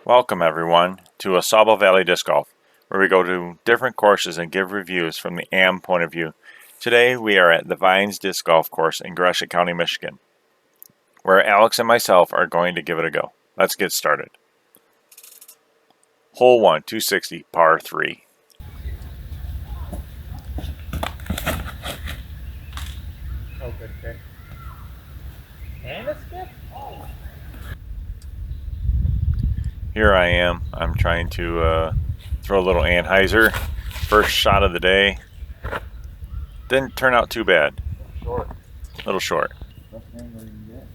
Welcome everyone to Osable Valley Disc Golf, where we go to different courses and give reviews from the AM point of view. Today we are at the Vines Disc Golf Course in Gratiot County, Michigan, where Alex and myself are going to give it a go. Let's get started. Hole 1, 260, par 3. Oh, good pick. And a skip? Oh. Here I am. I'm trying to throw a little Anheuser. First shot of the day. Didn't turn out too bad. Short. A little short. Best angle you can get.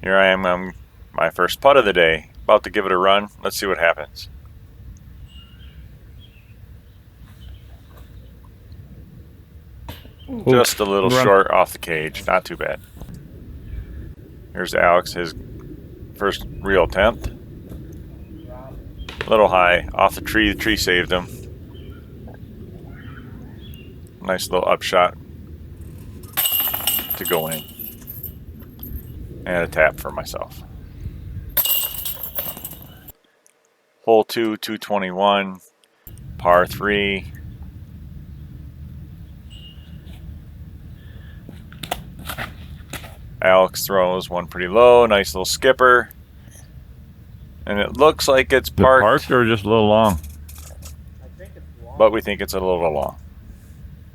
Here I am on my first putt of the day. About to give it a run. Let's see what happens. Just a little short off the cage. Not too bad. Here's Alex, his first real attempt. A little high. Off the tree. The tree saved him. Nice little upshot to go in. And a tap for myself. Hole 2, 221, par 3. Alex throws one pretty low, nice little skipper. And it looks like it's parked. Or just a little long? I think it's long. But we think it's a little long.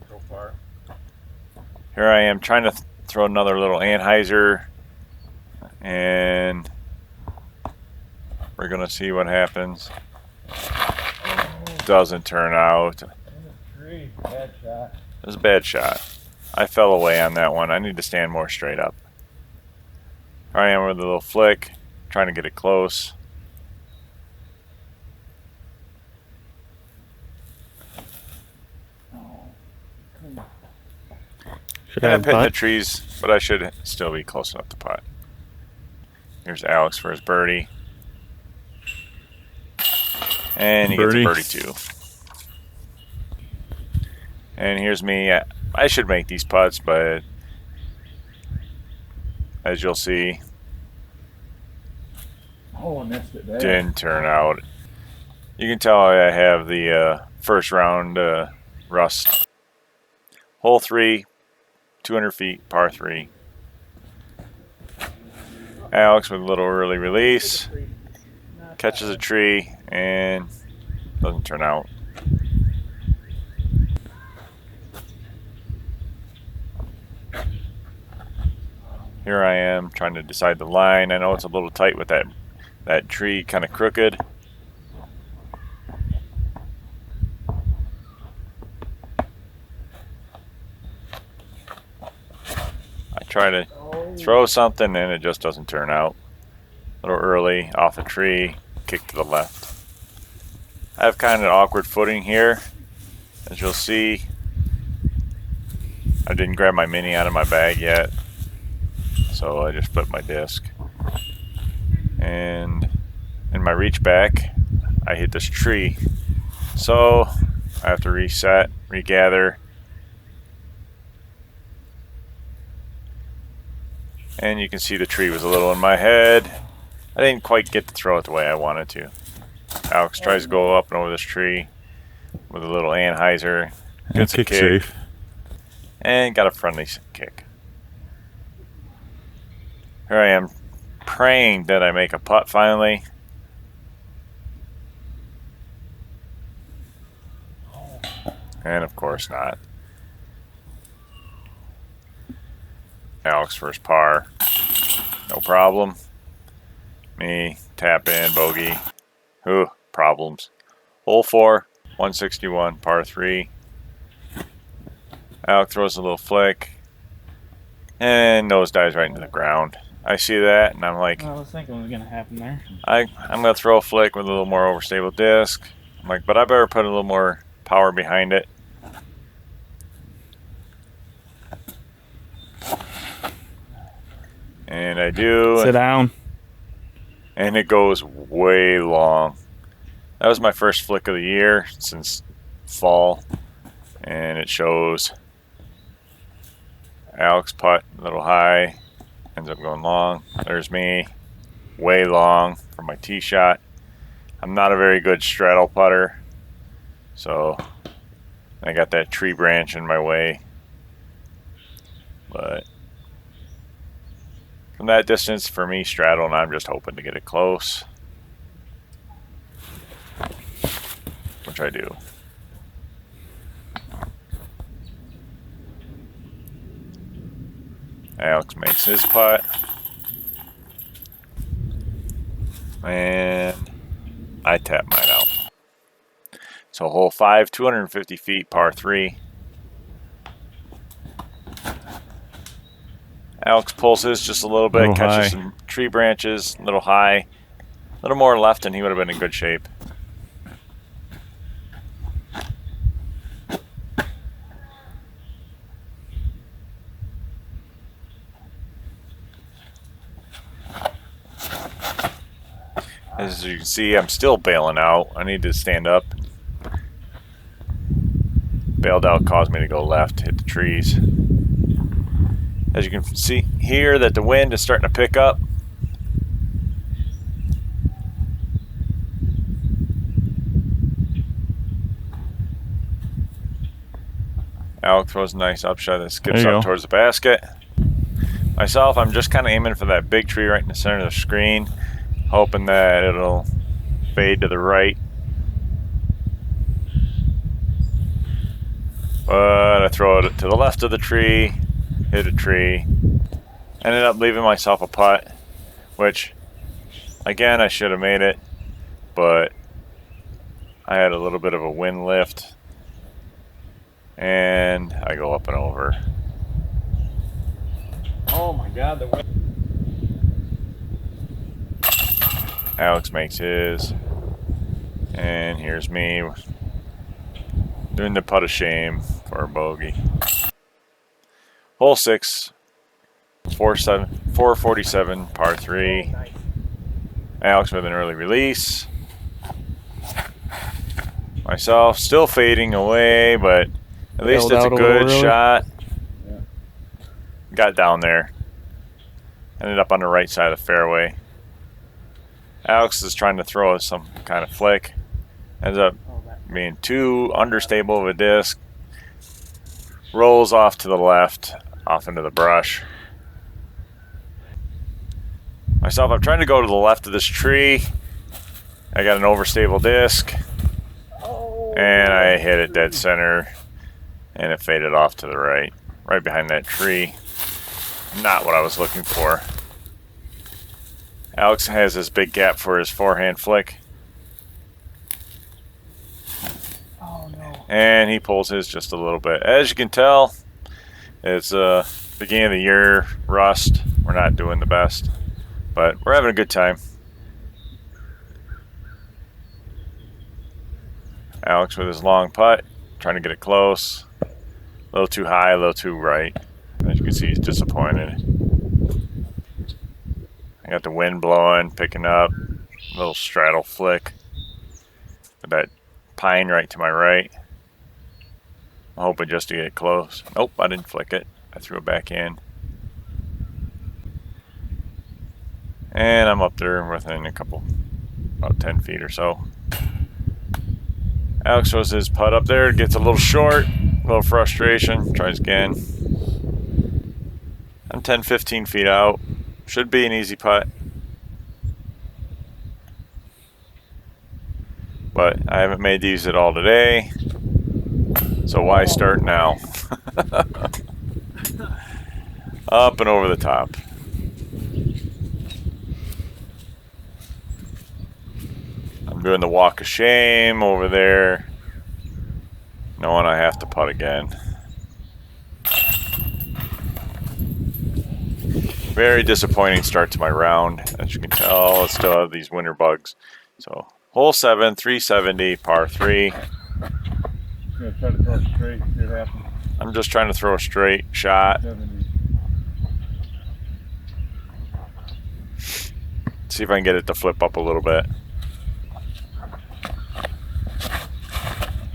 So far. Here I am trying to throw another little Anheuser. And we're going to see what happens. Doesn't turn out. In the tree. Bad shot. It was a bad shot. I fell away on that one. I need to stand more straight up. Here I am with a little flick, trying to get it close. Should And have I'm hitting the putt. trees, but I should still be close enough to putt. Here's Alex for his birdie. And he gets a birdie too. And here's me. I should make these putts, but as you'll see, Oh, I missed it there. didn't turn out. You can tell I have the first round rust. Hole 3, 200 feet, par 3. Alex with a little early release. Catches a tree and doesn't turn out. Here I am trying to decide the line. I know it's a little tight with that tree kind of crooked. I try to throw something and it just doesn't turn out. A little early, off the tree, kick to the left. I have kind of an awkward footing here, as you'll see. I didn't grab my mini out of my bag yet, so I just flipped my disc. And in my reach back, I hit this tree. So I have to reset, regather. And you can see the tree was a little in my head. I didn't quite get to throw it the way I wanted to. Alex tries to go up and over this tree with a little Anheuser. Gets a kick. Safe. And got a friendly kick. Here I am praying that I make a putt finally. And of course not. Alex first par. No problem. Me, tap in, bogey. Ooh, problems. Hole 4, 161, par 3. Alex throws a little flick. And nose dives right into the ground. I see that and I'm like, I was thinking what was going to happen there. I'm going to throw a flick with a little more overstable disc. I'm like, but I better put a little more power behind it. And I do. Sit down. And it goes way long. That was my first flick of the year since fall. And it shows. Alex putt a little high. Ends up going long. There's me. Way long for my tee shot. I'm not a very good straddle putter, so I got that tree branch in my way. But from that distance, for me, straddling, I'm just hoping to get it close, which I do. Alex makes his putt, and I tap mine out. So hole 5, 250 feet, par 3. Alex pulls his just a little bit, catches some tree branches, a little high, a little more left, and he would have been in good shape. As you can see, I'm still bailing out. I need to stand up. Bailed out caused me to go left, hit the trees. As you can see here that the wind is starting to pick up. Alex throws a nice upshot that skips up towards the basket. Myself, I'm just kind of aiming for that big tree right in the center of the screen, hoping that it'll fade to the right. But I throw it to the left of the tree, hit a tree, ended up leaving myself a putt, which, again, I should have made it, but I had a little bit of a wind lift, and I go up and over. Oh my God, the wind. Alex makes his, and here's me doing the putt of shame for a bogey. Hole 6, 447, par 3. Alex with an early release. Myself still fading away, but at least it's a good shot. Yeah. Got down there. Ended up on the right side of the fairway. Alex is trying to throw some kind of flick. Ends up being too understable of a disc. Rolls off to the left, off into the brush. Myself, I'm trying to go to the left of this tree. I got an overstable disc, and I hit it dead center, and it faded off to the right, right behind that tree. Not what I was looking for. Alex has this big gap for his forehand flick. Oh no. And he pulls his just a little bit. As you can tell, it's beginning of the year, rust. We're not doing the best, but we're having a good time. Alex with his long putt, trying to get it close. A little too high, a little too right. As you can see, he's disappointed. I got the wind blowing, picking up, a little straddle flick with that pine right to my right. I'm hoping just to get it close. Nope, I didn't flick it. I threw it back in. And I'm up there within about 10 feet or so. Alex throws his putt up there, gets a little short, a little frustration, tries again. I'm 10, 15 feet out. Should be an easy putt. But I haven't made these at all today. So why start now? Up and over the top. I'm doing the walk of shame over there, knowing I have to putt again. Very disappointing start to my round. As you can tell, I still have these winter bugs. So, hole 7, 370, par 3. Gonna try to throw it straight, see what happens. I'm just trying to throw a straight shot. 70. See if I can get it to flip up a little bit.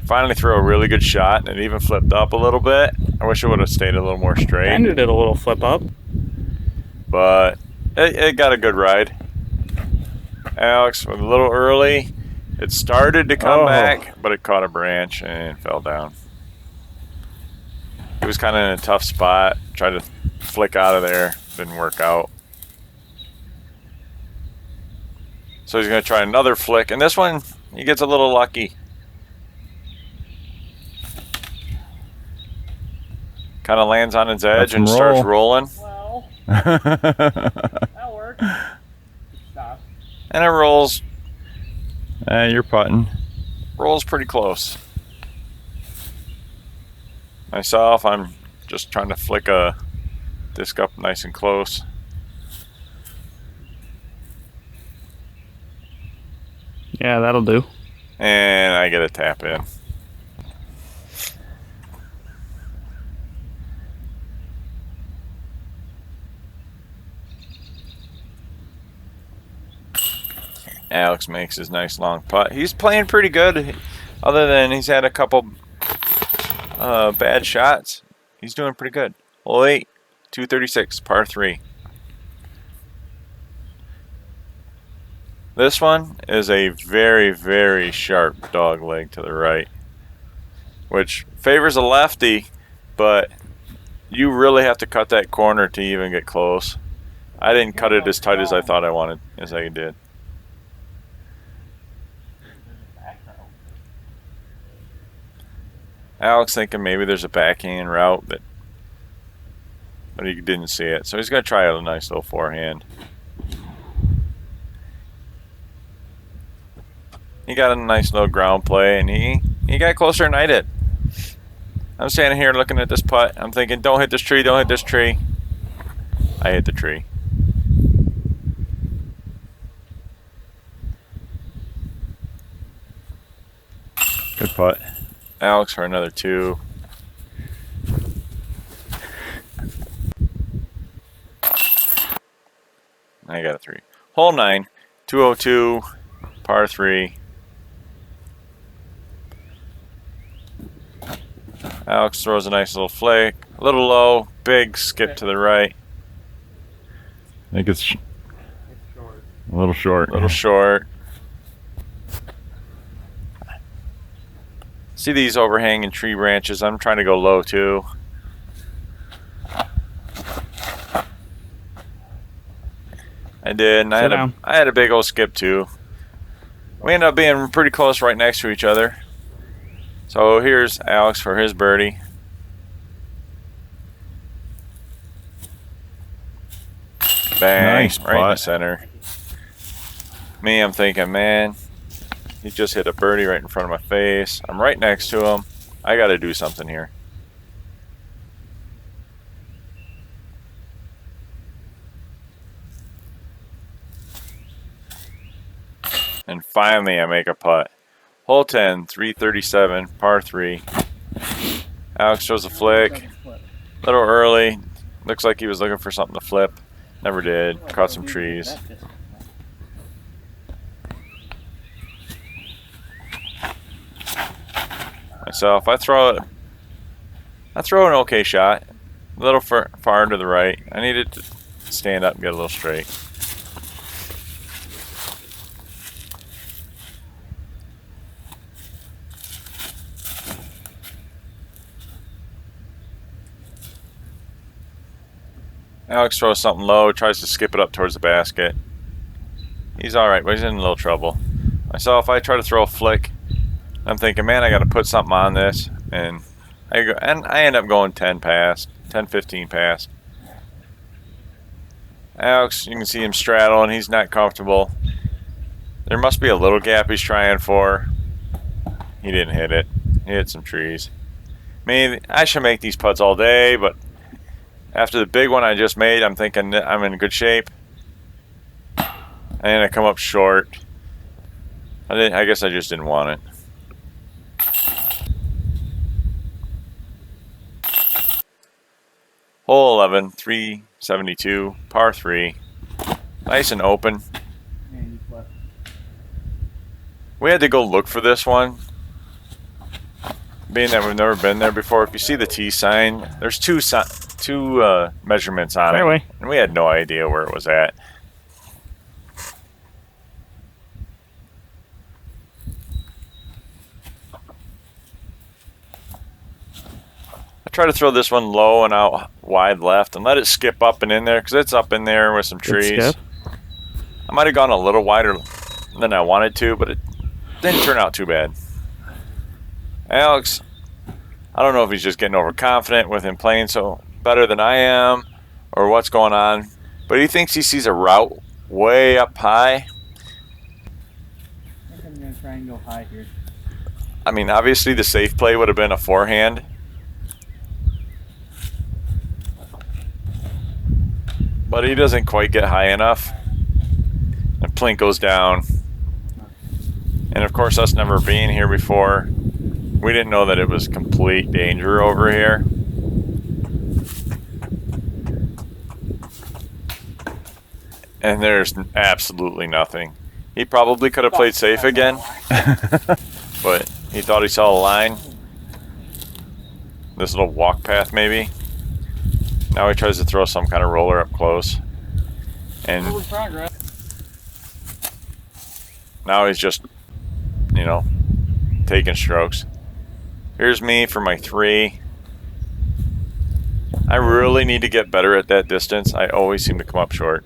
Finally threw a really good shot, and it even flipped up a little bit. I wish it would have stayed a little more straight. Ended it a little flip up. But it got a good ride. Alex with a little early, It started to come back, but it caught a branch and fell down. It was kind of in a tough spot. Tried to flick out of there. Didn't work out. So he's going to try another flick. And this one, he gets a little lucky. Kind of lands on its edge and starts rolling. Well, that worked. Stop. And it rolls. You're putting. Rolls pretty close. Myself, I'm just trying to flick a disc up nice and close. Yeah, that'll do. And I get a tap in. Alex makes his nice long putt. He's playing pretty good, other than he's had a couple bad shots. He's doing pretty good. Hole 8, 236, par 3. This one is a very, very sharp dog leg to the right, which favors a lefty, but you really have to cut that corner to even get close. I didn't cut it as tight as I thought I wanted, as I did. Alex thinking maybe there's a backhand route, but he didn't see it. So he's going to try out a nice little forehand. He got a nice little ground play, and he got closer than I did. I'm standing here looking at this putt. I'm thinking, don't hit this tree, don't hit this tree. I hit the tree. Good putt. Alex for another 2. I got a 3. Hole 9, 202, par 3. Alex throws a nice little flick. A little low, big skip to the right. I think it's a little short. A little short. See these overhanging tree branches? I'm trying to go low too. I did, and I had a big old skip too. We ended up being pretty close right next to each other. So here's Alex for his birdie. Bang, Nice right in the putt. center. Me, I'm thinking, man, he just hit a birdie right in front of my face. I'm right next to him. I got to do something here. And finally, I make a putt. Hole 10, 337, par 3. Alex throws a flick. A little early. Looks like he was looking for something to flip. Never did. Caught some trees. Myself, I throw an okay shot. A little far to the right. I needed to stand up and get a little straight. Alex throws something low, tries to skip it up towards the basket. He's alright, but he's in a little trouble. Myself, I try to throw a flick. I'm thinking, man, I got to put something on this. And I end up going 10 past, 10, 15 past. Alex, you can see him straddling. He's not comfortable. There must be a little gap he's trying for. He didn't hit it. He hit some trees. I mean, I should make these putts all day, but after the big one I just made, I'm thinking I'm in good shape. And I come up short. I guess I just didn't want it. Hole 11, 372, par 3. Nice and open. We had to go look for this one. Being that we've never been there before, if you see the T sign, there's two measurements on it. And we had no idea where it was at. try to throw this one low and out wide left and let it skip up and in there because it's up in there with some trees. Good skip. I might have gone a little wider than I wanted to, but it didn't turn out too bad. Alex, I don't know if he's just getting overconfident with him playing so better than I am or what's going on, but he thinks he sees a route way up high. I think I'm going to try and go high here. I mean, obviously the safe play would have been a forehand. But he doesn't quite get high enough. And plink goes down. And of course, us never being here before, we didn't know that it was complete danger over here. And there's absolutely nothing. He probably could have played safe again, but he thought he saw a line. This little walk path maybe. Now he tries to throw some kind of roller up close. And now he's just, you know, taking strokes. Here's me for my 3. I really need to get better at that distance. I always seem to come up short.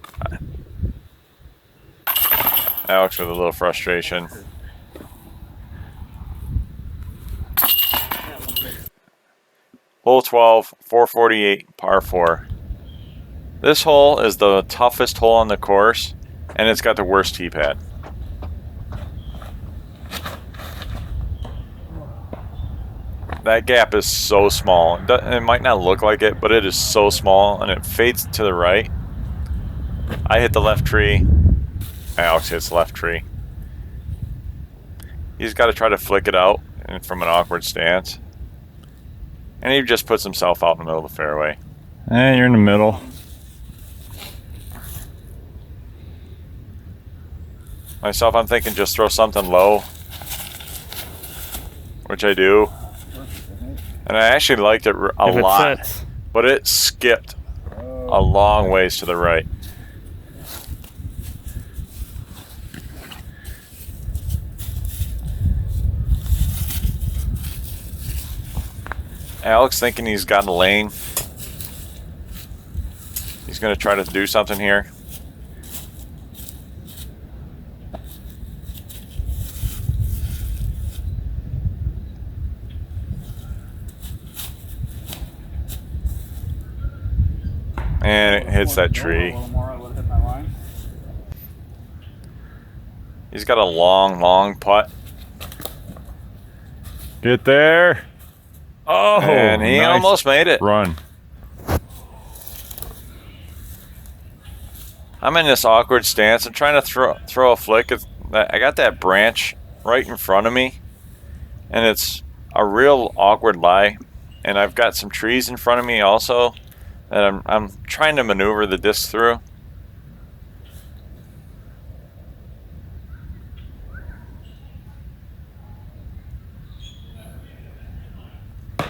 Alex with a little frustration. Hole 12, 448, par 4. This hole is the toughest hole on the course, and it's got the worst tee pad. That gap is so small. It might not look like it, but it is so small, and it fades to the right. I hit the left tree. Alex hits the left tree. He's got to try to flick it out from an awkward stance. And he just puts himself out in the middle of the fairway. And you're in the middle. Myself, I'm thinking just throw something low, which I do. And I actually liked it a If it lot, sits. but it skipped a long ways to the right. Alex thinking he's got a lane. He's going to try to do something here. And it hits that tree. He's got a long putt. Get there. Oh, And he nice almost made it. run. I'm in this awkward stance. I'm trying to throw a flick. I got that branch right in front of me, and it's a real awkward lie. And I've got some trees in front of me also that I'm trying to maneuver the disc through.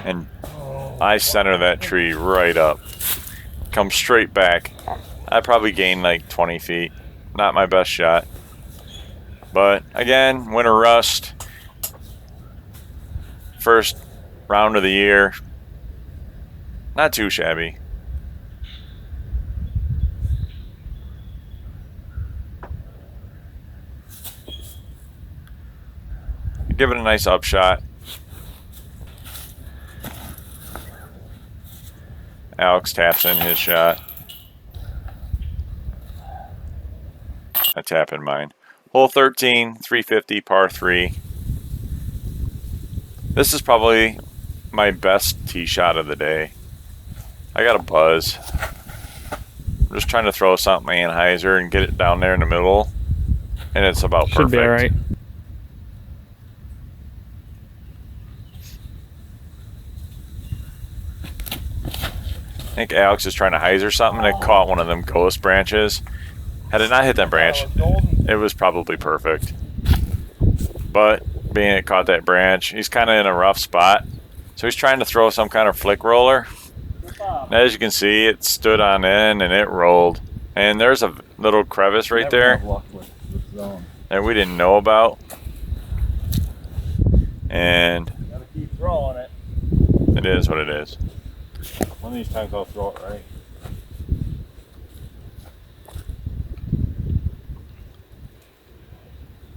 And I center that tree right up. Come straight back. I probably gained like 20 feet. Not my best shot. But again, winter rust. First round of the year. Not too shabby. Give it a nice upshot. Alex taps in his shot. I tap in mine. Hole 13, 350, par 3. This is probably my best tee shot of the day. I got a buzz. I'm just trying to throw something Anheuser and get it down there in the middle. And it's about perfect. Should be alright. I think Alex is trying to hyzer something and it caught one of them ghost branches. Had it not hit that branch, it was probably perfect. But being it caught that branch, he's kind of in a rough spot. So he's trying to throw some kind of flick roller. And as you can see, it stood on end and it rolled. And there's a little crevice right there that we didn't know about. And Gotta keep throwing it. it is what it is. One of these times I'll throw it right.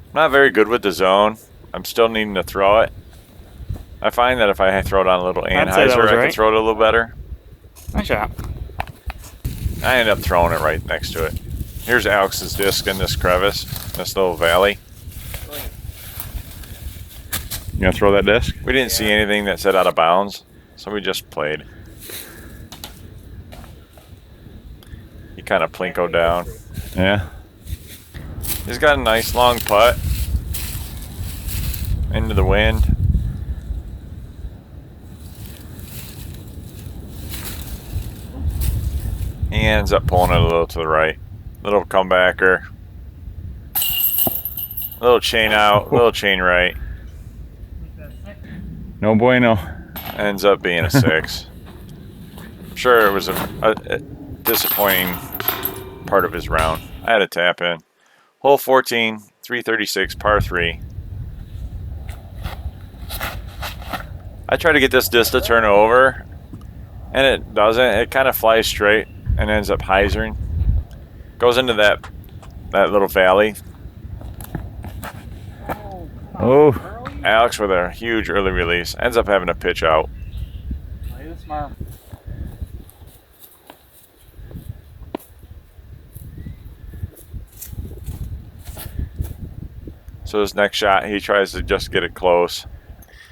I'm not very good with the zone. I'm still needing to throw it. I find that if I throw it on a little I'd say that anhyzer, was I can right. throw it a little better. Nice shot. I end up throwing it right next to it. Here's Alex's disc in this crevice, this little valley. You gonna throw that disc? We didn't see anything that said out of bounds, so we just played. He kind of plinkoed down. Yeah. He's got a nice long putt into the wind. He ends up pulling it a little to the right. Little comebacker. Little chain out, little chain right. No bueno. Ends up being a 6. I'm sure it was a disappointing part of his round. I had a tap in. Hole 14, 336, par 3. I try to get this disc to turn over, and it doesn't. It kind of flies straight and ends up hyzering. Goes into that little valley. Oh. Alex with a huge early release. Ends up having to pitch out. So his next shot, he tries to just get it close.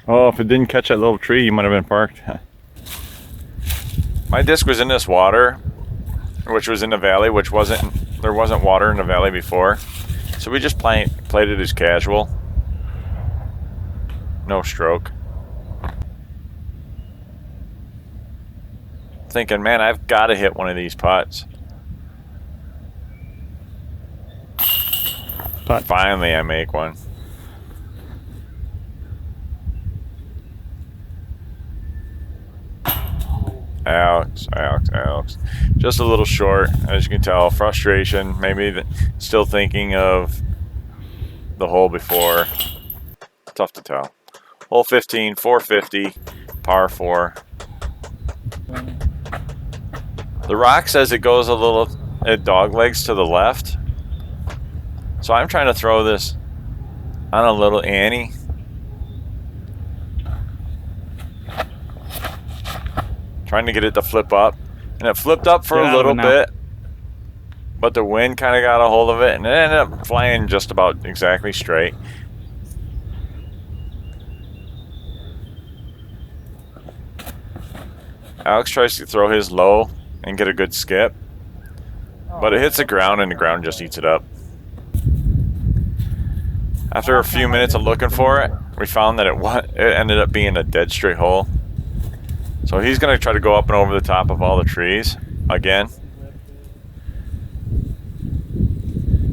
Oh, if it didn't catch that little tree, you might have been parked. My disc was in this water, which was in the valley, there wasn't water in the valley before. So we just played it as casual. No stroke. Thinking, man, I've got to hit one of these putts. Putt. Finally, I make one. Alex. Just a little short, as you can tell. Frustration, maybe still thinking of the hole before. Tough to tell. Hole 15, 450, par 4. The rock says it goes a little, it dog legs to the left. So I'm trying to throw this on a little Annie. Trying to get it to flip up. And it flipped up for a little bit. But the wind kind of got a hold of it. And it ended up flying just about exactly straight. Alex tries to throw his low and get a good skip. But it hits the ground and the ground just eats it up. After a few minutes of looking for it, we found that it ended up being a dead straight hole. So he's going to try to go up and over the top of all the trees again.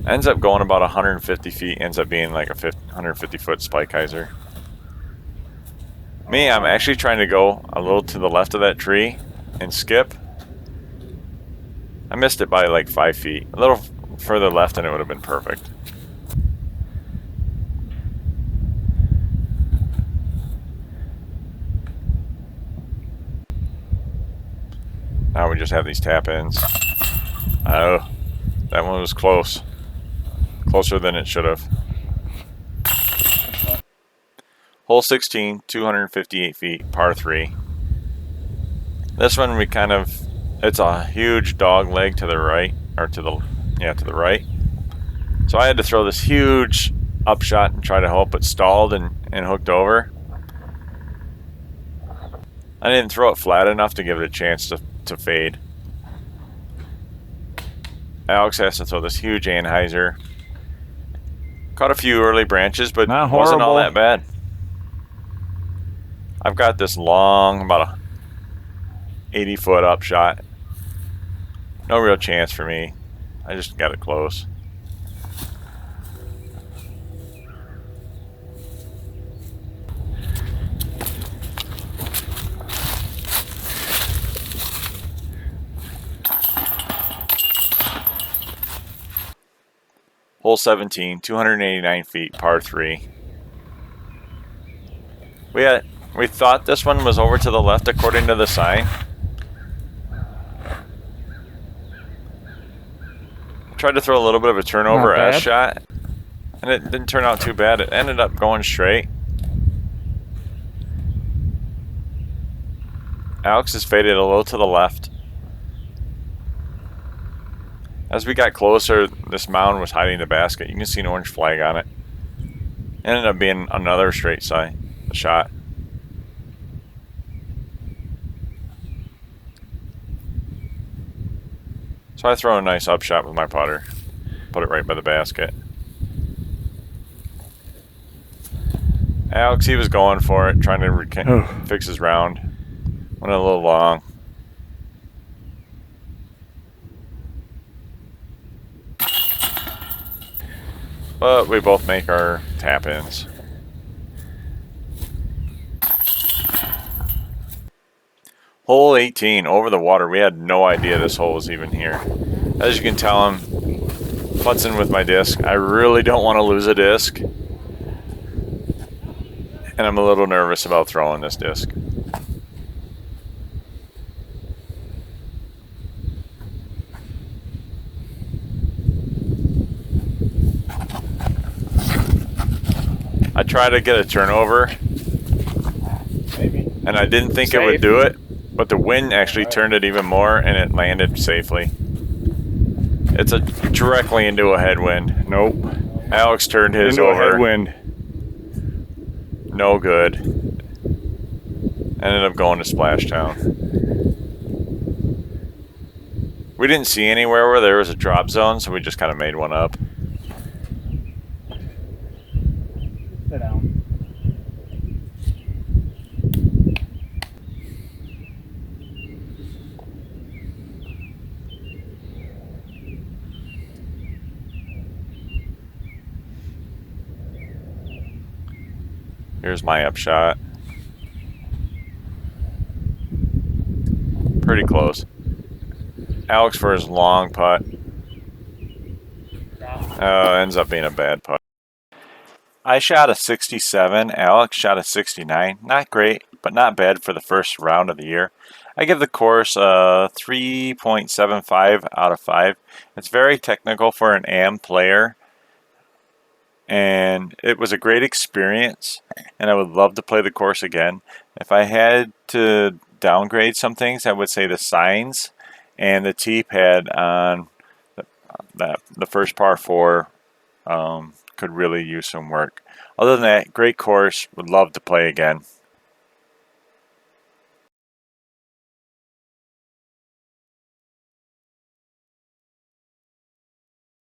Ends up going about 150 feet, ends up being like a 150 foot spike hyzer. Me, I'm actually trying to go a little to the left of that tree and skip. I missed it by like 5 feet. A little further left and it would have been perfect. Now we just have these tap-ins. Oh, that one was close. Closer than it should have. Hole 16, 258 feet, par 3. This one we kind of, it's a huge dog leg to the right, or to the right. So I had to throw this huge upshot and try to hope it stalled and hooked over. I didn't throw it flat enough to give it a chance to fade. Alex has to throw this huge anhyzer. Caught a few early branches, but Not wasn't all horrible. that bad. I've got this long, about a 80-foot upshot. No real chance for me. I just got it close. Hole 17, 289 feet, par 3. We thought this one was over to the left according to the sign, Tried to throw a little bit of a turnover Not S bad. shot, and it didn't turn out too bad. It ended up going straight. Alex is faded a little to the left. As we got closer, this mound was hiding the basket. You can see an orange flag on it. Ended up being another straight side shot. So I throw a nice up shot with my putter. Put it right by the basket. Alex, he was going for it, trying to fix his round. Went a little long. But we both make our tap-ins. Hole 18, over the water. We had no idea this hole was even here. As you can tell, I'm putzing with my disc. I really don't want to lose a disc. And I'm a little nervous about throwing this disc. I tried to get a turnover, and I didn't think it would do it, but the wind actually turned it even more, and it landed safely. It's directly into a headwind. Nope. Alex turned his Into over. a headwind. No good. Ended up going to Splashtown. We didn't see anywhere where there was a drop zone, so we just kind of made one up. Sit down. Here's my upshot. Pretty close. Alex for his long putt. Ends up being a bad putt. I shot a 67. Alex shot a 69. Not great, but not bad for the first round of the year. I give the course a 3.75 out of 5. It's very technical for an AM player. And it was a great experience, and I would love to play the course again. If I had to downgrade some things, I would say the signs and the tee pad on the first par 4 could really use some work. Other than that, great course. Would love to play again.